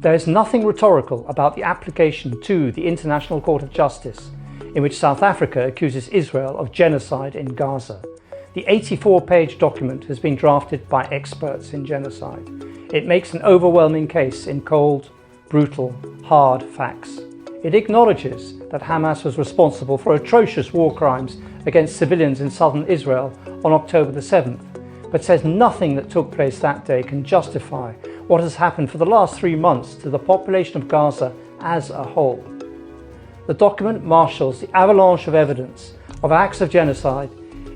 There is nothing rhetorical about the application to the International Court of Justice, in which South Africa accuses Israel of genocide in Gaza. The 84-page document has been drafted by experts in genocide. It makes an overwhelming case in cold, brutal, hard facts. It acknowledges that Hamas was responsible for atrocious war crimes against civilians in southern Israel on October the 7th, but says nothing that took place that day can justify what has happened for the last 3 months to the population of Gaza as a whole. The document marshals the avalanche of evidence of acts of genocide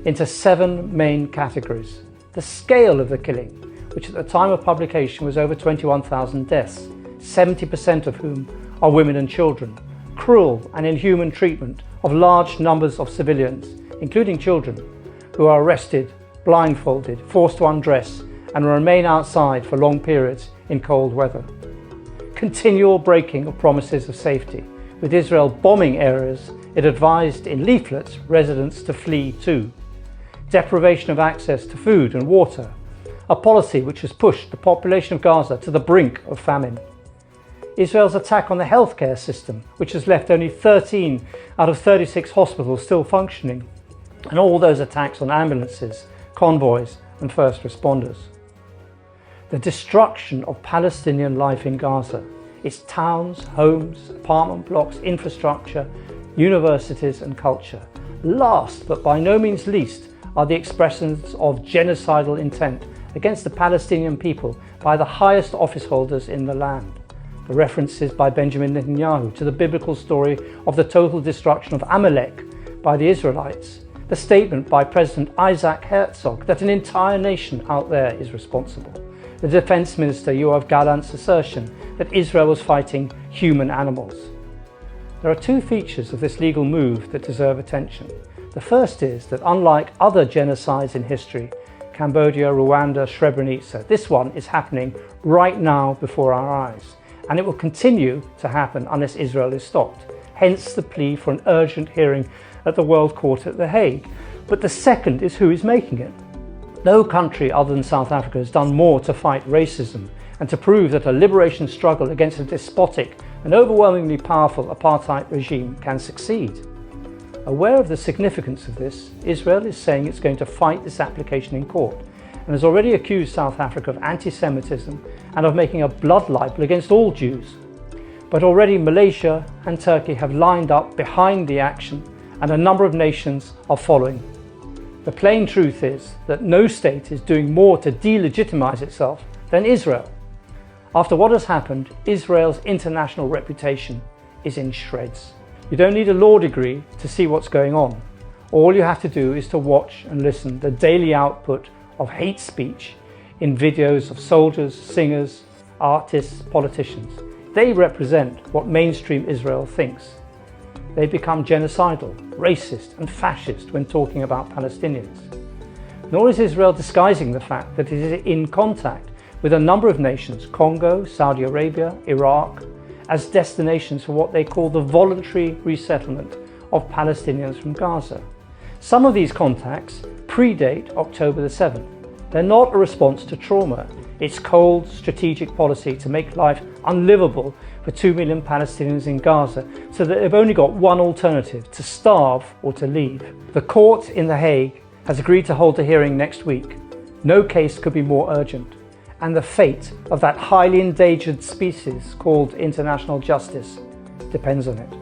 into 7 main categories. The scale of the killing, which at the time of publication was over 21,000 deaths, 70% of whom are women and children. Cruel and inhuman treatment of large numbers of civilians, including children, who are arrested, blindfolded, forced to undress and remain outside for long periods in cold weather. Continual breaking of promises of safety, with Israel bombing areas it advised in leaflets residents to flee to. Deprivation of access to food and water, a policy which has pushed the population of Gaza to the brink of famine. Israel's attack on the healthcare system, which has left only 13 out of 36 hospitals still functioning, and all those attacks on ambulances, convoys and first responders. The destruction of Palestinian life in Gaza, its towns, homes, apartment blocks, infrastructure, universities and culture. Last but by no means least are the expressions of genocidal intent against the Palestinian people by the highest office holders in the land. The references by Benjamin Netanyahu to the biblical story of the total destruction of Amalek by the Israelites. The statement by President Isaac Herzog that an entire nation out there is responsible. The Defense Minister Yoav Gallant's assertion that Israel was fighting human animals. There are 2 features of this legal move that deserve attention. The first is that unlike other genocides in history, Cambodia, Rwanda, Srebrenica, this one is happening right now before our eyes, and it will continue to happen unless Israel is stopped. Hence the plea for an urgent hearing at the World Court at The Hague. But the second is who is making it. No country other than South Africa has done more to fight racism and to prove that a liberation struggle against a despotic and overwhelmingly powerful apartheid regime can succeed. Aware of the significance of this, Israel is saying it's going to fight this application in court and has already accused South Africa of anti-Semitism and of making a blood libel against all Jews. But already Malaysia and Turkey have lined up behind the action, and a number of nations are following. The plain truth is that no state is doing more to delegitimize itself than Israel. After what has happened, Israel's international reputation is in shreds. You don't need a law degree to see what's going on. All you have to do is to watch and listen to the daily output of hate speech in videos of soldiers, singers, artists, politicians. They represent what mainstream Israel thinks. They become genocidal, racist and fascist when talking about Palestinians. Nor is Israel disguising the fact that it is in contact with a number of nations, Congo, Saudi Arabia, Iraq, as destinations for what they call the voluntary resettlement of Palestinians from Gaza. Some of these contacts predate October the 7th. They're not a response to trauma. It's cold, strategic policy to make life unlivable for 2 million Palestinians in Gaza so that they've only got one alternative: to starve or to leave. The court in The Hague has agreed to hold a hearing next week. No case could be more urgent, and the fate of that highly endangered species called international justice depends on it.